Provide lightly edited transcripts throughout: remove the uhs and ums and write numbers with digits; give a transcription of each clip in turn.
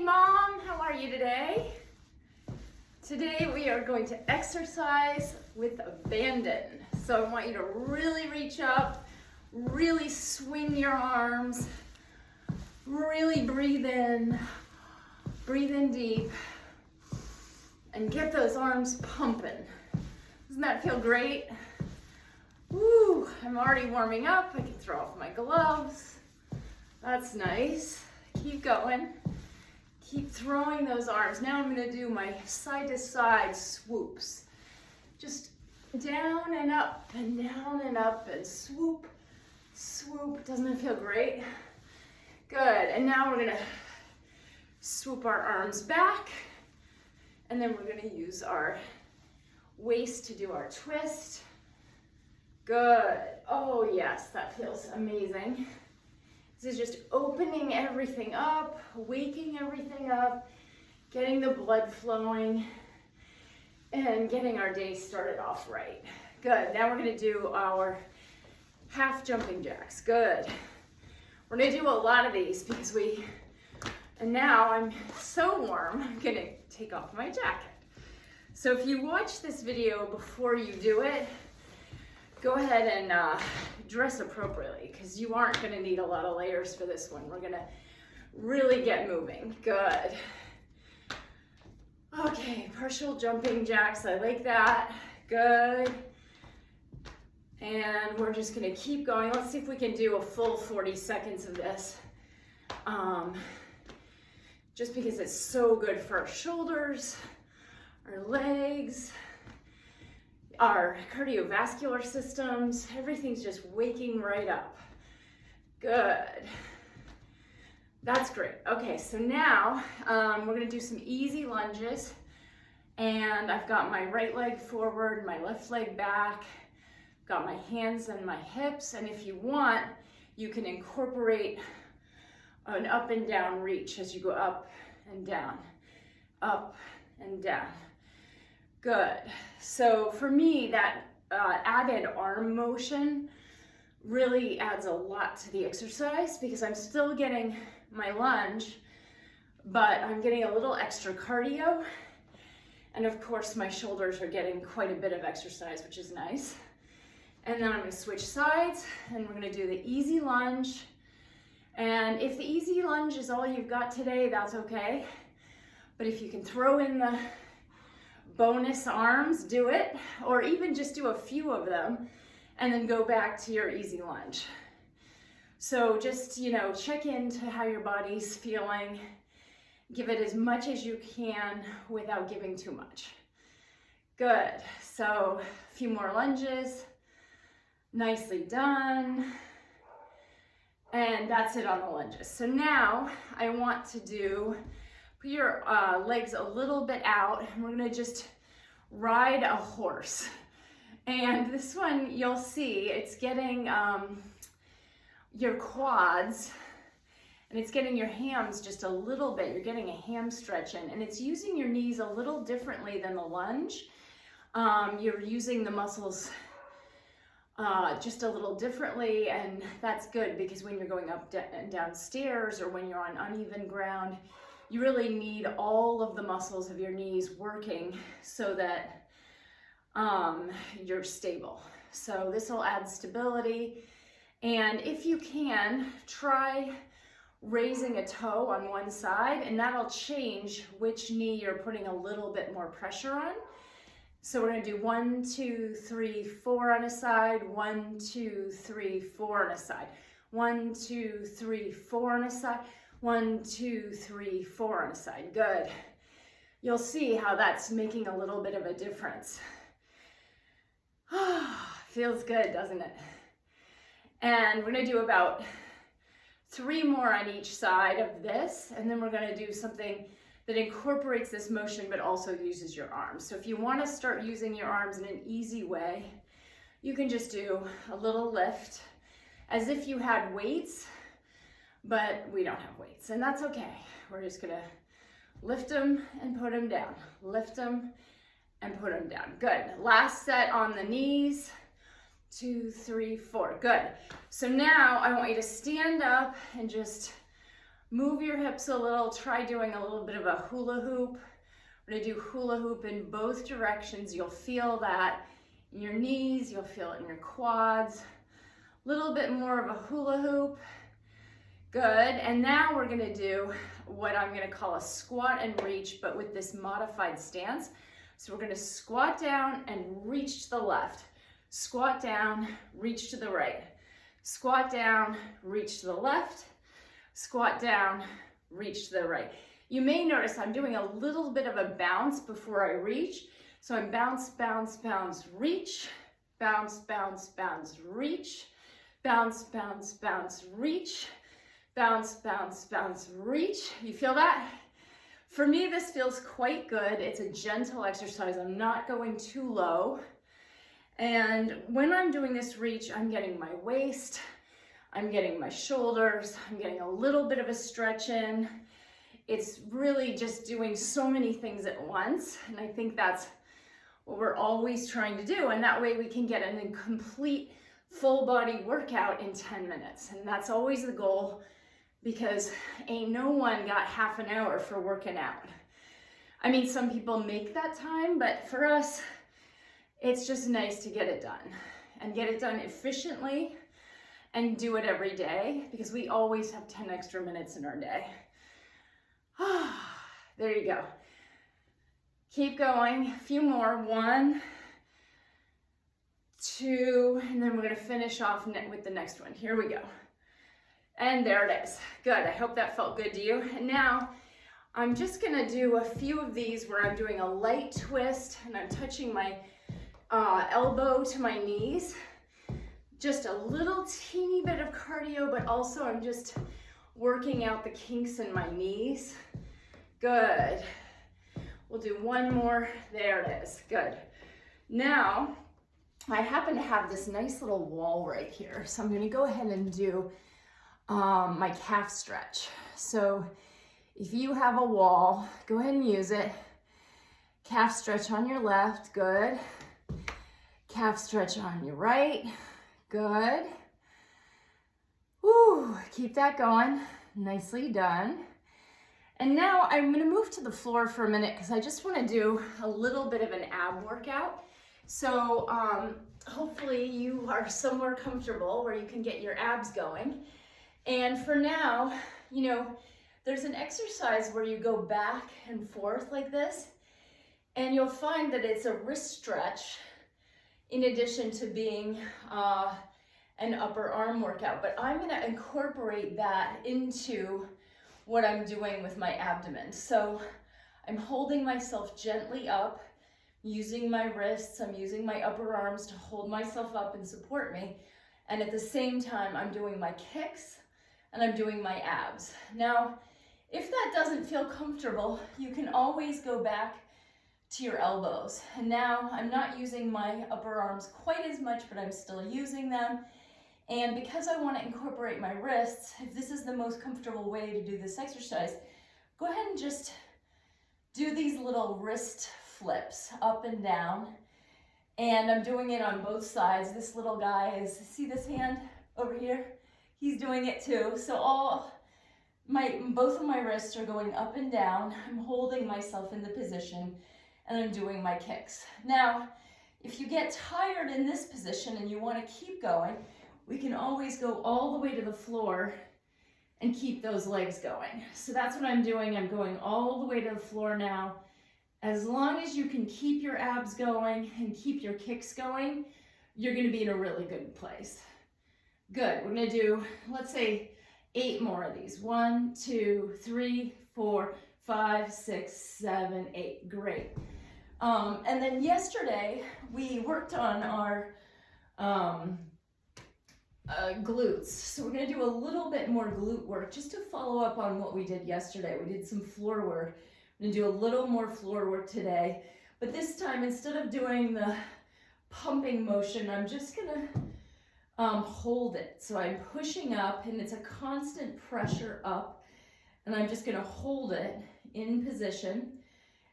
Mom, how are you today? Today we are going to exercise with abandon. So I want you to really reach up, really swing your arms, really breathe in deep, and get those arms pumping. Doesn't that feel great? Woo, I'm already warming up. I can throw off my gloves. That's nice. Keep going. Keep throwing those arms. Now I'm going to do my side to side swoops. Just down and up and down and up and swoop, swoop. Doesn't it feel great? Good. And now we're going to swoop our arms back. And then we're going to use our waist to do our twist. Good. Oh yes, that feels amazing. This is just opening everything up, waking everything up, getting the blood flowing, and getting our day started off right. Good. Now we're going to do our half jumping jacks. Good. We're going to do a lot of these because and now I'm so warm, I'm going to take off my jacket. So if you watch this video before you do it, go ahead and dress appropriately because you aren't going to need a lot of layers for this one. We're going to really get moving. Good. Okay, partial jumping jacks. I like that. Good. And we're just going to keep going. Let's see if we can do a full 40 seconds of this. Just because it's so good for our shoulders, our legs, our cardiovascular systems, everything's just waking right up. Good. That's great. Okay, so now we're gonna do some easy lunges, and I've got my right leg forward, my left leg back, got my hands and my hips, and if you want, you can incorporate an up and down reach as you go up and down, up and down. Good. So for me, that added arm motion really adds a lot to the exercise because I'm still getting my lunge, but I'm getting a little extra cardio. And of course, my shoulders are getting quite a bit of exercise, which is nice. And then I'm going to switch sides and we're going to do the easy lunge. And if the easy lunge is all you've got today, that's okay. But if you can throw in the bonus arms, do it, or even just do a few of them and then go back to your easy lunge. So just, check into how your body's feeling. Give it as much as you can without giving too much. Good. So a few more lunges. Nicely done. And that's it on the lunges. So now I want to put your legs a little bit out, and we're gonna just ride a horse. And this one, you'll see, it's getting your quads, and it's getting your hams just a little bit. You're getting a ham stretch in, and it's using your knees a little differently than the lunge. You're using the muscles just a little differently, and that's good because when you're going up and down stairs or when you're on uneven ground, you really need all of the muscles of your knees working so that you're stable. So this will add stability. And if you can, try raising a toe on one side, and that'll change which knee you're putting a little bit more pressure on. So we're going to do 1, 2, 3, 4 on a side, 1, 2, 3, 4 on a side, 1, 2, 3, 4 on a side, 1, 2, 3, 4 on a side. Good. You'll see how that's making a little bit of a difference. Feels good, doesn't it? And we're going to do about 3 more on each side of this, and then we're going to do something that incorporates this motion but also uses your arms. So if you want to start using your arms in an easy way, you can just do a little lift as if you had weights, but we don't have weights, and that's okay. We're just gonna lift them and put them down, lift them and put them down. Good. Last set on the knees. 2, 3, 4. Good. So now I want you to stand up and just Move your hips a little, try doing a little bit of a hula hoop. We're gonna do hula hoop in both directions. You'll feel that in your knees, you'll feel it in your quads. A little bit more of a hula hoop. Good, and now we're gonna do what I'm gonna call a squat and reach, but with this modified stance. So we're gonna squat down and reach to the left. Squat down, reach to the right. Squat down, reach to the left. Squat down, reach to the right. You may notice I'm doing a little bit of a bounce before I reach. So I'm bounce, bounce, bounce, reach, bounce, bounce, bounce, reach, bounce, bounce, bounce, reach, bounce, bounce, bounce, reach. You feel that? For me, this feels quite good. It's a gentle exercise. I'm not going too low. And when I'm doing this reach, I'm getting my waist, I'm getting my shoulders, I'm getting a little bit of a stretch in. It's really just doing so many things at once. And I think that's what we're always trying to do. And that way we can get a complete full body workout in 10 minutes. And that's always the goal, because ain't no one got half an hour for working out. I mean, some people make that time, but for us, it's just nice to get it done and get it done efficiently and do it every day, because we always have 10 extra minutes in our day. There you go. Keep going, a few more. 1, 2, and then we're gonna finish off with the next one. Here we go. And there it is. Good, I hope that felt good to you. And now I'm just gonna do a few of these where I'm doing a light twist and I'm touching my elbow to my knees. Just a little teeny bit of cardio, but also I'm just working out the kinks in my knees. Good. We'll do one more. There it is. Good. Now, I happen to have this nice little wall right here. So I'm going to go ahead and do my calf stretch. So if you have a wall, go ahead and use it. Calf stretch on your left. Good. Calf stretch on your right. Good. Woo, keep that going. Nicely done. And now I'm gonna move to the floor for a minute because I just wanna do a little bit of an ab workout. So hopefully you are somewhere comfortable where you can get your abs going. And for now, you know, there's an exercise where you go back and forth like this, and you'll find that it's a wrist stretch in addition to being an upper arm workout. But I'm gonna incorporate that into what I'm doing with my abdomen. So I'm holding myself gently up, using my wrists, I'm using my upper arms to hold myself up and support me. And at the same time, I'm doing my kicks and I'm doing my abs. Now, if that doesn't feel comfortable, you can always go back to your elbows. And now I'm not using my upper arms quite as much, but I'm still using them. And because I want to incorporate my wrists, if this is the most comfortable way to do this exercise, go ahead and just do these little wrist flips up and down. And I'm doing it on both sides. This little guy is, see this hand over here? He's doing it too. So both of my wrists are going up and down. I'm holding myself in the position and I'm doing my kicks. Now, if you get tired in this position and you want to keep going, we can always go all the way to the floor and keep those legs going. So that's what I'm doing. I'm going all the way to the floor now. As long as you can keep your abs going and keep your kicks going, you're going to be in a really good place. Good. We're going to do, let's say, 8 more of these. 1, 2, 3, 4, 5, 6, 7, 8. Great. And then yesterday we worked on our glutes. So we're going to do a little bit more glute work just to follow up on what we did yesterday. We did some floor work. I'm going to do a little more floor work today. But this time, instead of doing the pumping motion, I'm just going to hold it. So I'm pushing up and it's a constant pressure up. And I'm just going to hold it in position.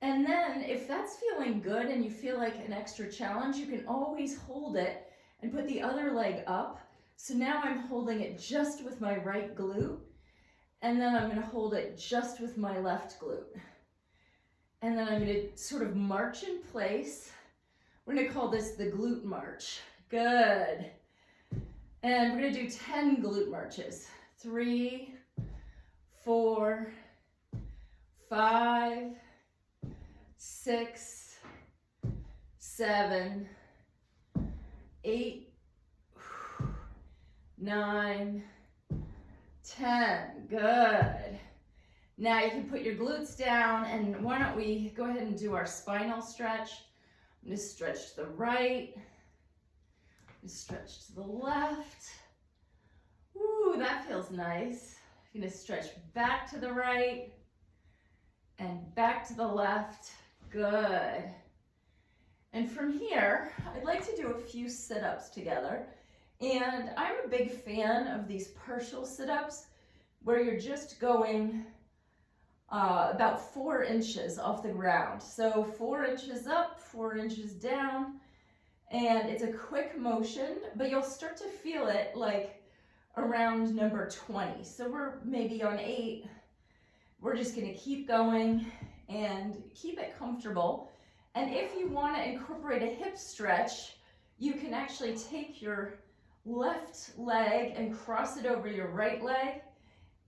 And then if that's feeling good and you feel like an extra challenge, you can always hold it and put the other leg up. So now I'm holding it just with my right glute And then I'm gonna hold it just with my left glute. And then I'm gonna sort of march in place. We're gonna call this the glute march. Good. And we're gonna do 10 glute marches. 3, 4, 5, 6, 7, 8, 9, 10. Good. Now you can put your glutes down, and why don't we go ahead and do our spinal stretch. I'm gonna stretch to the right, stretch to the left. Ooh, that feels nice. I'm gonna stretch back to the right and back to the left. Good. And from here, I'd like to do a few sit-ups together. And I'm a big fan of these partial sit-ups where you're just going about 4 inches off the ground. So 4 inches up, 4 inches down, and it's a quick motion, but you'll start to feel it like around number 20. So we're maybe on 8. We're just gonna keep going and keep it comfortable. And if you wanna incorporate a hip stretch, you can actually take your left leg and cross it over your right leg,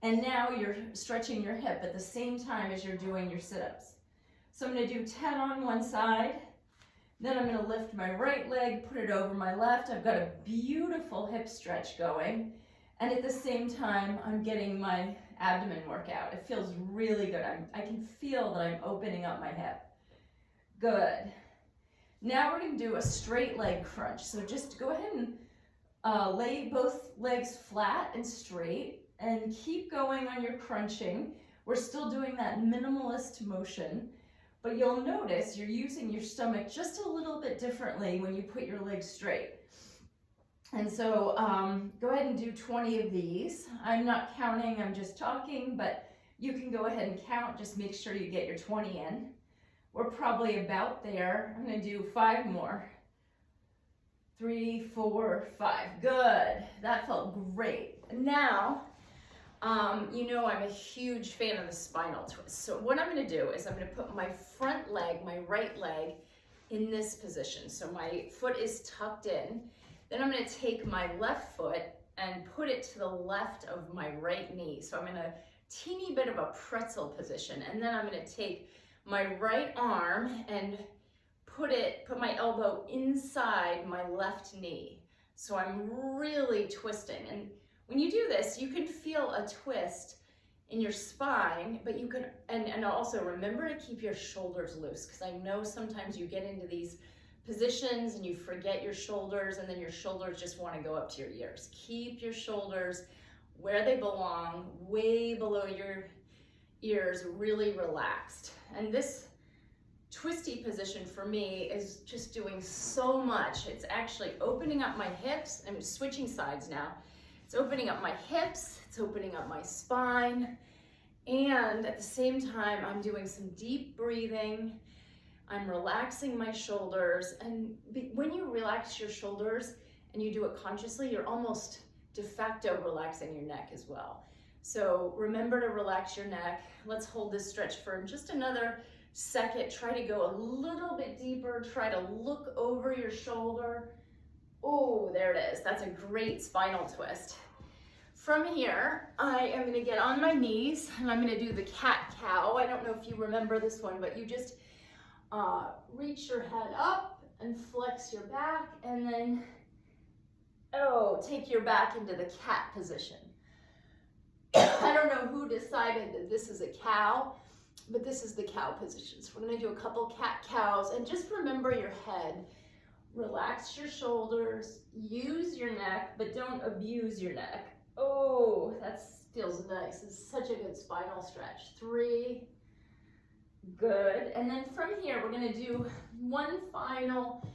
and now you're stretching your hip at the same time as you're doing your sit-ups. So I'm gonna do 10 on one side, then I'm gonna lift my right leg, put it over my left. I've got a beautiful hip stretch going, and at the same time, I'm getting my abdomen workout. It feels really good. I can feel that I'm opening up my hip. Good. Now we're gonna do a straight leg crunch. So just go ahead and lay both legs flat and straight and keep going on your crunching. We're still doing that minimalist motion, but you'll notice you're using your stomach just a little bit differently when you put your legs straight. And so go ahead and do 20 of these. I'm not counting, I'm just talking, but you can go ahead and count. Just make sure you get your 20 in. We're probably about there. I'm gonna do 5 more. 3, 4, 5. Good. That felt great. Now, you know I'm a huge fan of the spinal twist. So what I'm gonna do is I'm gonna put my front leg, my right leg, in this position. So my foot is tucked in. Then I'm gonna take my left foot and put it to the left of my right knee. So I'm in a teeny bit of a pretzel position. And then I'm gonna take my right arm and put my elbow inside my left knee. So I'm really twisting. And when you do this, you can feel a twist in your spine, but you can, and also remember to keep your shoulders loose, because I know sometimes you get into these positions and you forget your shoulders, and then your shoulders just want to go up to your ears. Keep your shoulders where they belong, way below your ears, really relaxed. And this twisty position for me is just doing so much. It's actually opening up my hips. I'm switching sides now. It's opening up my hips, it's opening up my spine, and at the same time, I'm doing some deep breathing. I'm relaxing my shoulders, and when you relax your shoulders and you do it consciously, you're almost de facto relaxing your neck as well. So remember to relax your neck. Let's hold this stretch for just another second. Try to go a little bit deeper. Try to look over your shoulder. Oh, there it is. That's a great spinal twist. From here, I am going to get on my knees and I'm going to do the cat-cow. I don't know if you remember this one, but you just reach your head up and flex your back, and then, take your back into the cat position. I don't know who decided that this is a cow, but this is the cow position. So we're going to do a couple cat-cows, and just remember your head. Relax your shoulders, use your neck, but don't abuse your neck. Oh, that feels nice. It's such a good spinal stretch. 3, good. And then from here, we're gonna do one final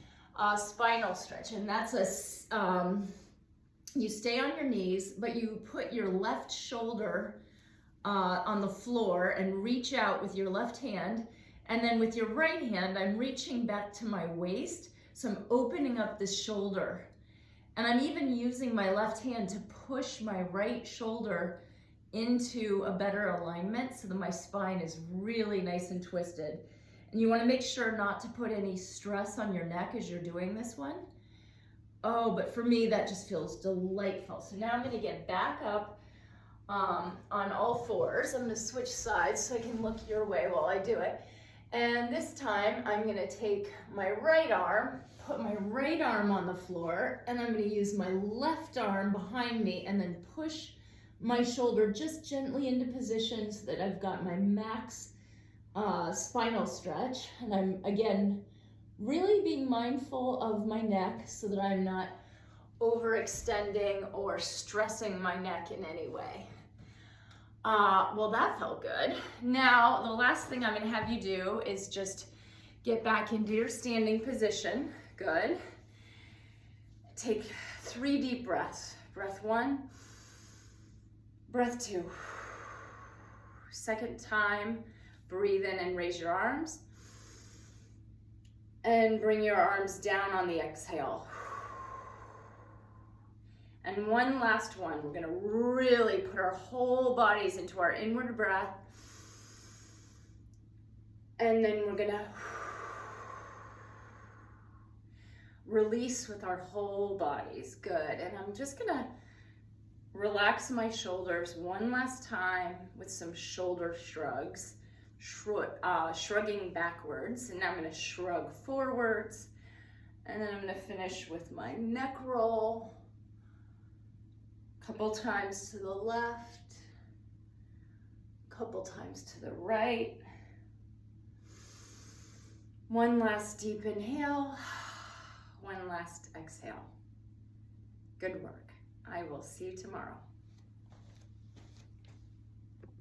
spinal stretch, and that's you stay on your knees, but you put your left shoulder on the floor and reach out with your left hand, and then with your right hand, I'm reaching back to my waist. So I'm opening up the shoulder, and I'm even using my left hand to push my right shoulder into a better alignment so that my spine is really nice and twisted. And you want to make sure not to put any stress on your neck as you're doing this one. Oh, but for me, that just feels delightful. So now I'm going to get back up on all fours. I'm going to switch sides so I can look your way while I do it. And this time I'm going to take my right arm, put my right arm on the floor, and I'm going to use my left arm behind me and then push my shoulder just gently into position so that I've got my max spinal stretch. And I'm, again, really being mindful of my neck so that I'm not overextending or stressing my neck in any way. Well, that felt good. Now, the last thing I'm gonna have you do is just get back into your standing position. Good. Take 3 deep breaths. Breath 1, breath 2. Second time, breathe in and raise your arms. And bring your arms down on the exhale. And one last one. We're gonna really put our whole bodies into our inward breath. And then we're gonna release with our whole bodies. Good. And I'm just gonna relax my shoulders one last time with some shoulder shrugs. Shrugging backwards, and now I'm going to shrug forwards, and then I'm going to finish with my neck roll, a couple times to the left, a couple times to the right. One last deep inhale, one last exhale. Good work. I will see you tomorrow.